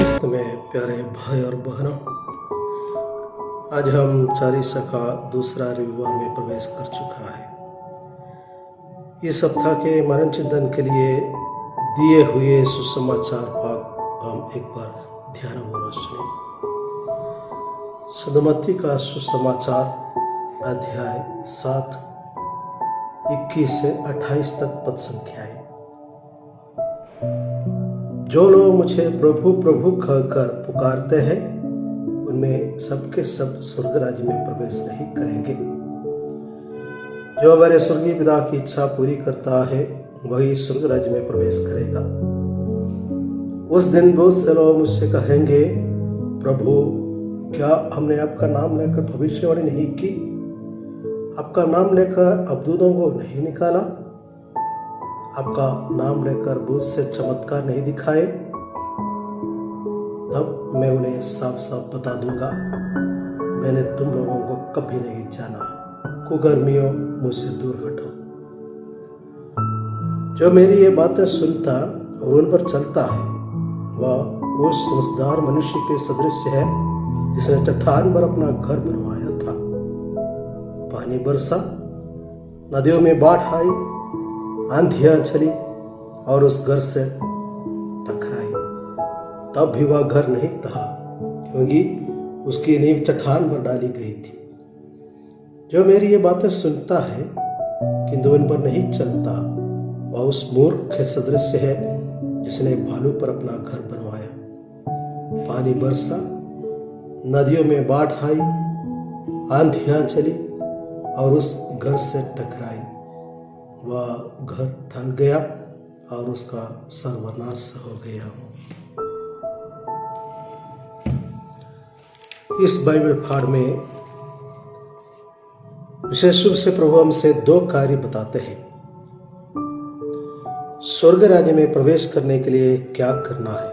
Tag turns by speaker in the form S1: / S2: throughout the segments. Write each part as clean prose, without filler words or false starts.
S1: क्रिस्त में प्यारे भाई और बहनों, आज हम चालीसा का दूसरा रविवार में प्रवेश कर चुका है। इस सप्ताह के मनन चिंतन के लिए दिए हुए सुसमाचार भाग हम एक बार ध्यानपूर्वक सुने। सदमती का सुसमाचार अध्याय 7 21 से 28 तक पद संख्याएं। जो लोग मुझे प्रभु प्रभु कहकर पुकारते हैं, उनमें सबके सब स्वर्ग राज्य में प्रवेश नहीं करेंगे। जो हमारे स्वर्गीय पिता की इच्छा पूरी करता है, वही स्वर्ग राज्य में प्रवेश करेगा। उस दिन बहुत से लोग मुझसे कहेंगे, प्रभु, क्या हमने आपका नाम लेकर भविष्यवाणी नहीं की? आपका नाम लेकर अबदूतों को नहीं निकाला? आपका नाम लेकर बहुत से चमत्कार नहीं दिखाए? तब मैं उन्हें साफ साफ बता दूंगा, मैंने तुम लोगों को कभी नहीं जाना। कुकर्मियों, मुझसे दूर हटो। जो मेरी ये बातें सुनता और उन पर चलता है, वह उस समझदार मनुष्य के सदृश है जिसने चट्टान पर अपना घर बनवाया था। पानी बरसा, नदियों में बाढ़ आई, आंधियां चली और उस घर से टकराई, तब भी वह घर नहीं रहा, क्योंकि उसकी नींव चट्टान पर डाली गई थी। जो मेरी ये बातें सुनता है किंतु उन पर नहीं चलता, वह उस मूर्ख के सदृश है जिसने भालू पर अपना घर बनवाया। पानी बरसा, नदियों में बाढ़ आई, आंधियां चली और उस घर से टकराई। वह घर ढल गया और उसका सर्वनाश हो गया। इस बाइबल पाठ में विशेष रूप से प्रभु हमसे 2 कार्य बताते हैं। स्वर्ग राज्य में प्रवेश करने के लिए क्या करना है।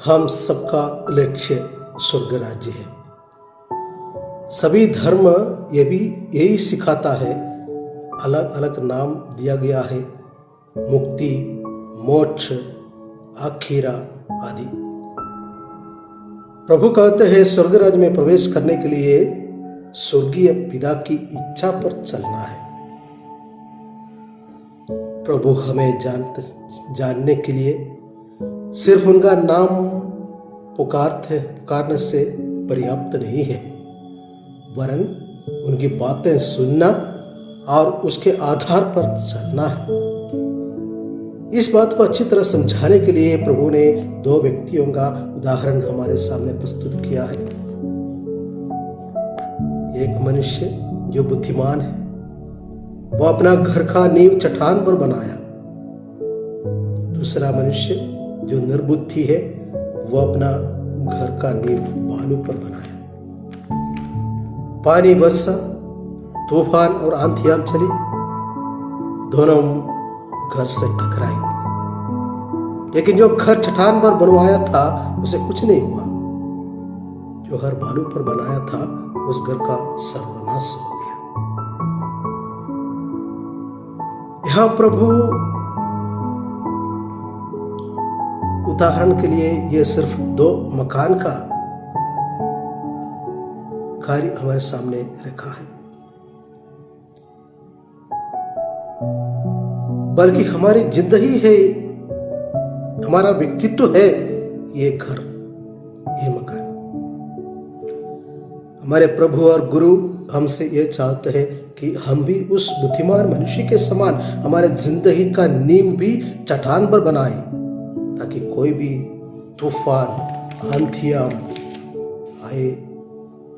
S1: हम सबका लक्ष्य स्वर्ग राज्य है। सभी धर्म ये भी यही सिखाता है। अलग अलग नाम दिया गया है, मुक्ति, मोक्ष, आखिरा आदि। प्रभु कहते हैं स्वर्ग राज्य में प्रवेश करने के लिए स्वर्गीय पिता की इच्छा पर चलना है। प्रभु हमें जानने के लिए सिर्फ उनका नाम पुकारने से पर्याप्त नहीं है, वरन उनकी बातें सुनना और उसके आधार पर चलना है। इस बात को अच्छी तरह समझाने के लिए प्रभु ने 2 व्यक्तियों का उदाहरण हमारे सामने प्रस्तुत किया है। एक मनुष्य जो बुद्धिमान है, वह अपना घर का नींव चट्टान पर बनाया। दूसरा मनुष्य जो निर्बुद्धि है, वह अपना घर का नींव भालू पर बनाया। पानी बरसा, तूफान और आंधियां चली, दोनों घर से टकराई, लेकिन जो घर चट्टान पर बनवाया था उसे कुछ नहीं हुआ। जो घर भालू पर बनाया था, उस घर का सर्वनाश हो गया। यहां प्रभु उदाहरण के लिए यह सिर्फ 2 मकान का कार्य हमारे सामने रखा है, बल्कि हमारी जिंदगी है, हमारा व्यक्तित्व है ये घर, ये मकान। हमारे प्रभु और गुरु हमसे ये चाहते हैं कि हम भी उस बुद्धिमान मनुष्य के समान हमारे जिंदगी का नींव भी चट्टान पर बनाए, ताकि कोई भी तूफान, आंधियां आए,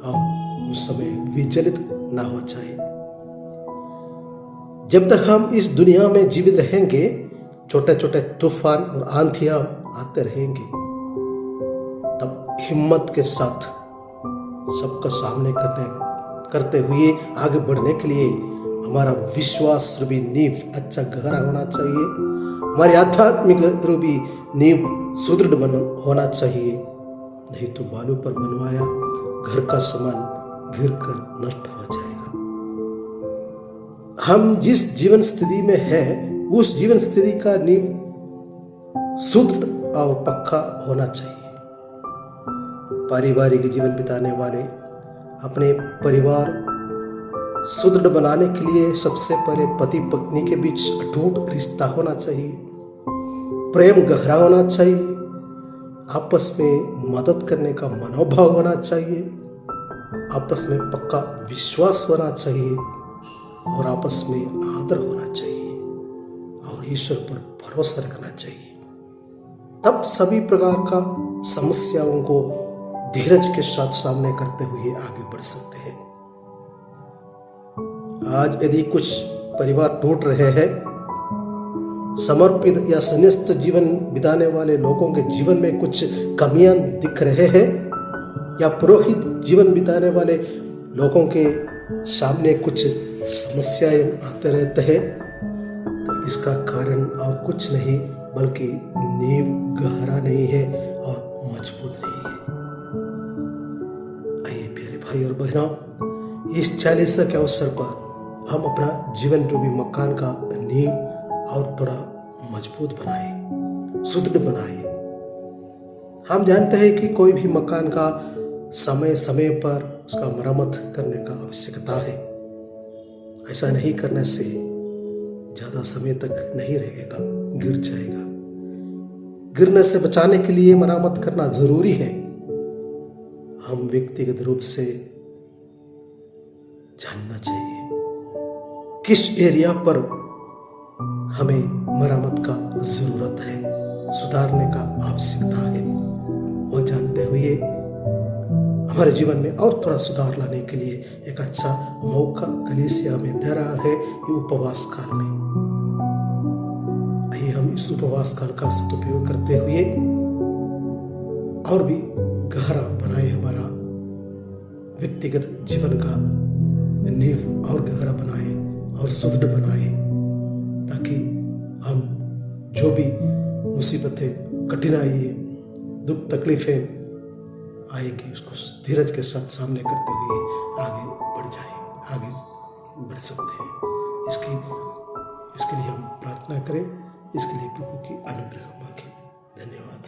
S1: हम उस समय विचलित ना हो जाए। जब तक हम इस दुनिया में जीवित रहेंगे, छोटे छोटे तूफान और आंधियां आते रहेंगे, तब हिम्मत के साथ सबका सामने करते हुए आगे बढ़ने के लिए हमारा विश्वास रूपी नींव अच्छा गहरा होना चाहिए। हमारी आध्यात्मिक रूपी नींव सुदृढ़ होना चाहिए, नहीं तो बालू पर बनवाया घर का सामान गिरकर नष्ट हो जाएगा। हम जिस जीवन स्थिति में हैं, उस जीवन स्थिति का नींव सुदृढ़ और पक्का होना चाहिए। पारिवारिक जीवन बिताने वाले अपने परिवार सुदृढ़ बनाने के लिए सबसे पहले पति पत्नी के बीच अटूट रिश्ता होना चाहिए, प्रेम गहरा होना चाहिए, आपस में मदद करने का मनोभाव होना चाहिए, आपस में पक्का विश्वास होना चाहिए और आपस में आदर होना चाहिए और ईश्वर पर भरोसा रखना चाहिए। तब सभी प्रकार का समस्याओं को धीरज के साथ सामने करते हुए आगे बढ़ सकते हैं। आज यदि कुछ परिवार टूट रहे हैं, समर्पित या संन्यास्त जीवन बिताने वाले लोगों के जीवन में कुछ कमियां दिख रहे हैं या पुरोहित जीवन बिताने वाले लोगों के सामने कुछ समस्याएं आते रहते हैं, तो इसका कारण और कुछ नहीं बल्कि नींव गहरा नहीं है और मजबूत नहीं है। आइए प्यारे भाई और बहनों, इस 40 के अवसर पर हम अपना जीवन रूपी मकान का नींव और थोड़ा मजबूत बनाए, सुदृढ़ बनाए। हम जानते हैं कि कोई भी मकान का समय समय पर उसका मरम्मत करने का आवश्यकता है। ऐसा नहीं करने से ज्यादा समय तक नहीं रहेगा, गिर जाएगा। गिरने से बचाने के लिए मरम्मत करना जरूरी है। हम व्यक्तिगत रूप से जानना चाहिए किस एरिया पर हमें मरम्मत का जरूरत है, सुधारने का आवश्यकता है। वह जानते हुए हमारे जीवन में और थोड़ा सुधार लाने के लिए एक अच्छा मौका कलीसिया में दे रहा है ये उपवास काल में। आइए हम इस उपवास काल का सदुपयोग करते हुए और भी गहरा बनाए हमारा व्यक्तिगत जीवन का नींव और गहरा बनाए और सुदृढ़ बनाए, ताकि हम जो भी मुसीबतें, कठिनाई, दुख, तकलीफें आएगी उसको धीरज के साथ सामने करते हुए आगे बढ़ जाए, आगे बढ़ सकते हैं। इसके लिए हम प्रार्थना करें, इसके लिए प्रभु की अनुग्रह मांगे। धन्यवाद।